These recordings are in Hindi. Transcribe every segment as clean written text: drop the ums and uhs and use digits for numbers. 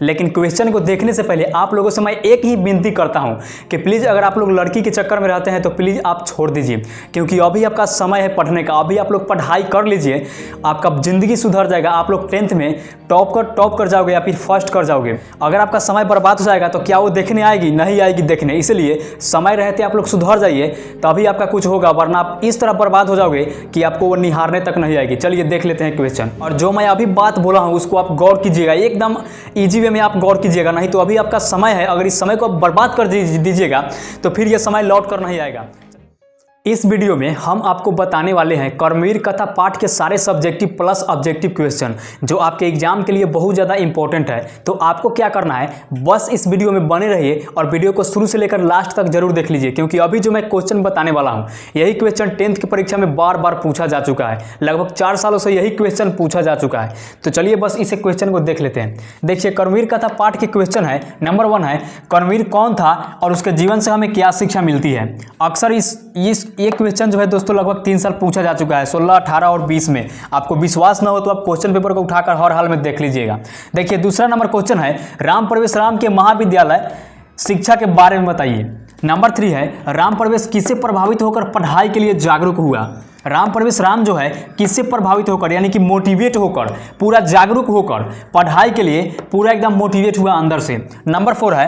लेकिन क्वेश्चन को देखने से पहले आप लोगों से मैं एक ही विनती करता हूं कि प्लीज़ अगर आप लोग लड़की के चक्कर में रहते हैं तो प्लीज़ आप छोड़ दीजिए, क्योंकि अभी आपका समय है पढ़ने का। अभी आप लोग पढ़ाई कर लीजिए, आपका ज़िंदगी सुधर जाएगा। आप लोग 10th में टॉप कर जाओगे या फिर फर्स्ट कर जाओगे। अगर आपका समय बर्बाद हो जाएगा तो क्या वो देखने आएगी? नहीं आएगी देखने। इसलिए समय रहते आप लोग सुधर जाइए, तभी आपका कुछ होगा, वरना आप इस तरह बर्बाद हो जाओगे कि आपको वो निहारने तक नहीं आएगी। चलिए देख लेते हैं क्वेश्चन। और जो मैं अभी बात बोला हूँ उसको आप गौर कीजिएगा, एकदम ईजी वे में आप गौर कीजिएगा, नहीं तो अभी आपका समय है, अगर इस समय को आप बर्बाद कर दीजिएगा तो फिर ये समय लौट कर नहीं आएगा। इस वीडियो में हम आपको बताने वाले हैं कर्मवीर कथा पाठ के सारे सब्जेक्टिव प्लस ऑब्जेक्टिव क्वेश्चन जो आपके एग्जाम के लिए बहुत ज़्यादा इंपॉर्टेंट है। तो आपको क्या करना है, बस इस वीडियो में बने रहिए और वीडियो को शुरू से लेकर लास्ट तक जरूर देख लीजिए, क्योंकि अभी जो मैं क्वेश्चन बताने वाला हूं यही क्वेश्चन 10th की परीक्षा में बार बार पूछा जा चुका है। लगभग 4 सालों से यही क्वेश्चन पूछा जा चुका है। तो चलिए बस इसे क्वेश्चन को देख लेते हैं। देखिए, कर्मवीर कथा पाठ के क्वेश्चन है। नंबर 1 है, कर्मवीर कौन था और उसके जीवन से हमें क्या शिक्षा मिलती है। अक्सर ये क्वेश्चन जो है दोस्तों लगभग 3 साल पूछा जा चुका है, 16, 18 और 20 में। आपको विश्वास ना हो तो आप क्वेश्चन पेपर को उठाकर हर हाल में देख लीजिएगा। देखिए, दूसरा नंबर क्वेश्चन है, राम प्रवेश राम के महाविद्यालय शिक्षा के बारे में बताइए। नंबर 3 है, राम प्रवेश किससे प्रभावित होकर पढ़ाई के लिए जागरूक हुआ। राम प्रवेश राम जो है किससे प्रभावित होकर, यानी कि मोटिवेट होकर, पूरा जागरूक होकर पढ़ाई के लिए पूरा एकदम मोटिवेट हुआ अंदर से। नंबर 4 है,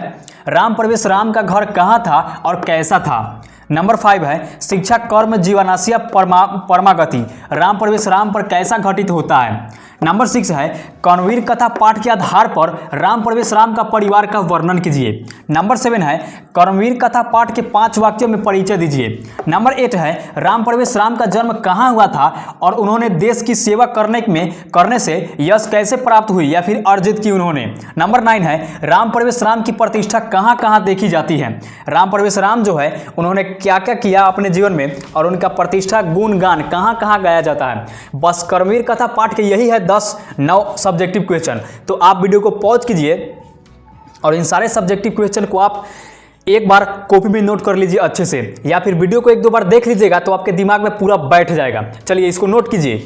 राम प्रवेश राम का घर कहाँ था और कैसा था। नंबर 5 है, शिक्षा कर्म जीवनाशय परमागति राम प्रवेश राम पर कैसा घटित होता है। नंबर 6 है, कर्मवीर कथा पाठ के आधार पर राम प्रवेश राम का परिवार का वर्णन कीजिए। नंबर 7 है, कर्मवीर कथा पाठ के 5 वाक्यों में परिचय दीजिए। नंबर 8 है, राम प्रवेश राम का जन्म कहाँ हुआ था और उन्होंने देश की सेवा करने से यश कैसे प्राप्त हुई या फिर अर्जित की उन्होंने। नंबर 9 है, राम प्रवेश राम की प्रतिष्ठा कहाँ कहाँ देखी जाती है। राम प्रवेश राम जो है उन्होंने क्या क्या किया अपने जीवन में और उनका प्रतिष्ठा गुणगान कहाँ कहाँ गाया जाता है। बस कर्मवीर कथा पाठ के यही है 10-9 सब्जेक्टिव क्वेश्चन। तो आप वीडियो को पॉज कीजिए और इन सारे सब्जेक्टिव क्वेश्चन को आप एक बार कॉपी में नोट कर लीजिए अच्छे से, या फिर वीडियो को 1-2 बार देख लीजिएगा तो आपके दिमाग में पूरा बैठ जाएगा। चलिए इसको नोट कीजिए।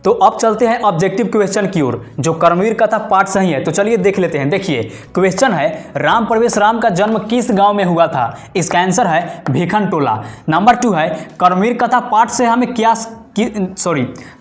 तो अब चलते हैं ऑब्जेक्टिव क्वेश्चन की ओर जो कर्मवीर कथा पाठ से ही है। तो चलिए देख लेते हैं। देखिए, क्वेश्चन है, राम प्रवेश राम का जन्म किस गांव में हुआ था। इसका आंसर है भिखन टोला। नंबर 2 है, कर्मवीर कथा पाठ से हमें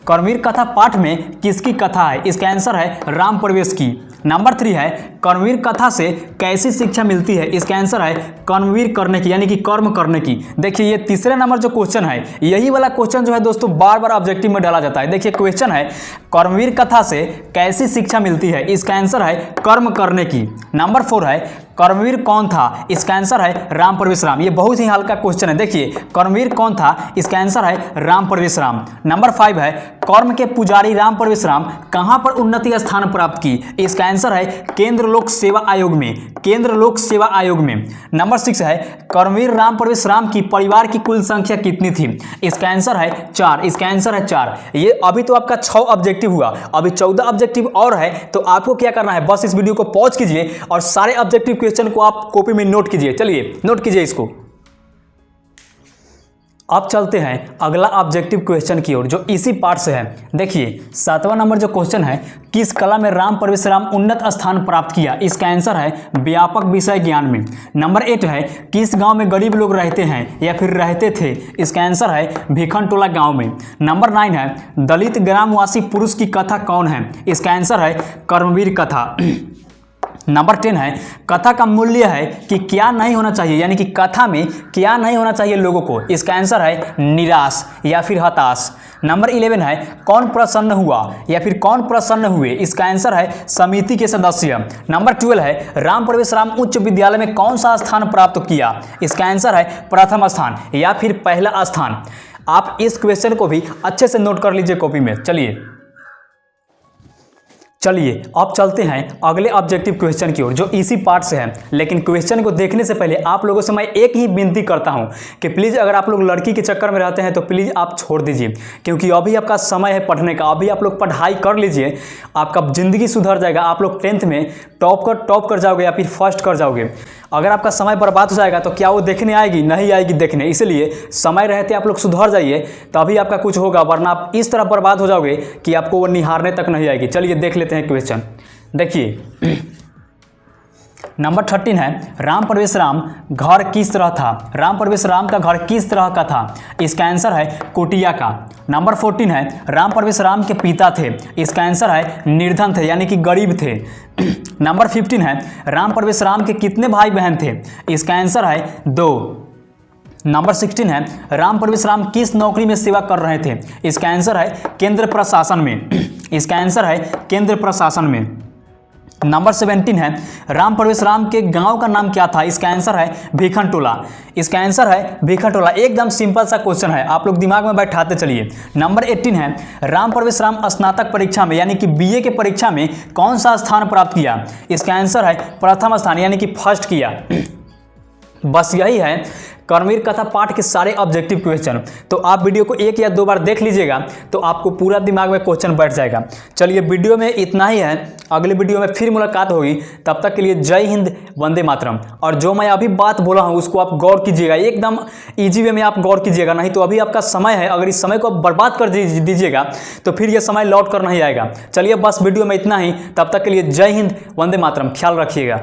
कर्मवीर कथा पाठ में किसकी कथा है। इसका आंसर है राम प्रवेश की। नंबर 3 है, कर्मवीर कथा से कैसी शिक्षा मिलती है। इसका आंसर है कर्मवीर करने की, यानी कि कर्म करने की। देखिए, ये तीसरे नंबर जो क्वेश्चन है, यही वाला क्वेश्चन जो है दोस्तों बार बार ऑब्जेक्टिव में डाला जाता है। देखिए, क्वेश्चन है, कर्मवीर कथा से कैसी शिक्षा मिलती है। इसका आंसर है कर्म करने की। नंबर 4 है, कर्मवीर कौन था। इसका आंसर है राम प्रवेश राम। ये बहुत ही हल्का क्वेश्चन है। देखिए, कर्मवीर कौन था, इसका आंसर है राम प्रवेश राम। नंबर 5 है, कर्म के पुजारी राम प्रवेश राम कहां पर उन्नति स्थान प्राप्त की। इसका आंसर है केंद्र लोक सेवा आयोग में। केंद्र लोक सेवा आयोग में। नंबर 6 है, कर्मवीर राम प्रवेश राम की परिवार की कुल संख्या कितनी थी। इसका आंसर है 4। इसका आंसर है 4। ये अभी तो आपका 6 ऑब्जेक्टिव हुआ, अभी 14 ऑब्जेक्टिव और है। तो आपको क्या करना है, बस इस वीडियो को पॉज कीजिए और सारे ऑब्जेक्टिव क्वेश्चन को आप कॉपी में नोट कीजिए। चलिए नोट कीजिए इसको। अब चलते हैं अगला ऑब्जेक्टिव क्वेश्चन की ओर जो इसी पार्ट से है। देखिए, 7वां नंबर जो क्वेश्चन है, किस कला में राम प्रवेश राम उन्नत स्थान प्राप्त किया। इसका आंसर है व्यापक विषय ज्ञान में। नंबर 8 है, किस गांव में गरीब लोग रहते हैं या फिर रहते थे। इसका आंसर है भिखन टोला गांव में। नंबर 9 है, दलित ग्रामवासी पुरुष की कथा कौन है। इसका आंसर है कर्मवीर कथा। नंबर 10 है, कथा का मूल्य है कि क्या नहीं होना चाहिए, यानी कि कथा में क्या नहीं होना चाहिए लोगों को। इसका आंसर है निराश या फिर हताश। नंबर 11 है, कौन प्रसन्न हुआ या फिर कौन प्रसन्न हुए। इसका आंसर है समिति के सदस्य। नंबर 12 है, राम प्रवेश राम उच्च विद्यालय में कौन सा स्थान प्राप्त किया। इसका आंसर है प्रथम स्थान या फिर पहला स्थान। आप इस क्वेश्चन को भी अच्छे से नोट कर लीजिए कॉपी में। चलिए अब चलते हैं अगले ऑब्जेक्टिव क्वेश्चन की ओर जो इसी पार्ट से है। लेकिन क्वेश्चन को देखने से पहले आप लोगों से मैं एक ही विनती करता हूं कि प्लीज़ अगर आप लोग लड़की के चक्कर में रहते हैं तो प्लीज़ आप छोड़ दीजिए, क्योंकि अभी आपका समय है पढ़ने का। अभी आप लोग पढ़ाई कर लीजिए, आपका ज़िंदगी सुधर जाएगा। आप लोग 10th में टॉप कर जाओगे या फिर फर्स्ट कर जाओगे। अगर आपका समय बर्बाद हो जाएगा तो क्या वो देखने आएगी? नहीं आएगी देखने। इसलिए समय रहते आप लोग सुधर जाइए, तभी आपका कुछ होगा, वरना आप इस तरह बर्बाद हो जाओगे कि आपको वो निहारने तक नहीं आएगी। चलिए देख लेते लेते हैं क्वेश्चन। देखिए नंबर 13 है, राम प्रवेश राम घर किस तरह था? राम प्रवेश राम का घर किस तरह का था? इसका आंसर है कुटिया का। नंबर 14 है, राम प्रवेश राम के पिता थे। इसका आंसर है निर्धन थे, यानी कि गरीब थे। नंबर 15 है, राम प्रवेश राम के कितने भाई बहन थे? इसका आंसर है 2। नंबर 16 है, राम प्रवेश राम किस नौकरी में सेवा कर रहे थे? इसका आंसर है केंद्र प्रशासन में। इसका आंसर है केंद्र प्रशासन में। नंबर 17 है, राम प्रवेश राम के गांव का नाम क्या था? इसका आंसर है भीखन टोला। इसका आंसर है भीखन टोला। एकदम सिंपल सा क्वेश्चन है, आप लोग दिमाग में बैठाते चलिए। नंबर 18 है, राम प्रवेश राम स्नातक परीक्षा में यानी कि बीए के परीक्षा में कौन सा स्थान प्राप्त किया? इसका आंसर है प्रथम स्थान, यानी कि फर्स्ट किया। बस यही है कर्मवीर कथा पाठ के सारे ऑब्जेक्टिव क्वेश्चन। तो आप वीडियो को 1 या 2 बार देख लीजिएगा तो आपको पूरा दिमाग में क्वेश्चन बैठ जाएगा। चलिए वीडियो में इतना ही है, अगले वीडियो में फिर मुलाकात होगी। तब तक के लिए जय हिंद, वंदे मातरम। और जो मैं अभी बात बोला हूँ उसको आप गौर कीजिएगा, एकदम ईजी वे में आप गौर कीजिएगा, नहीं तो अभी आपका समय है, अगर इस समय को आप बर्बाद कर दीजिएगा तो फिर ये समय लौट कर नहीं आएगा। चलिए बस वीडियो में इतना ही, तब तक के लिए जय हिंद, वंदे मातरम। ख्याल रखिएगा।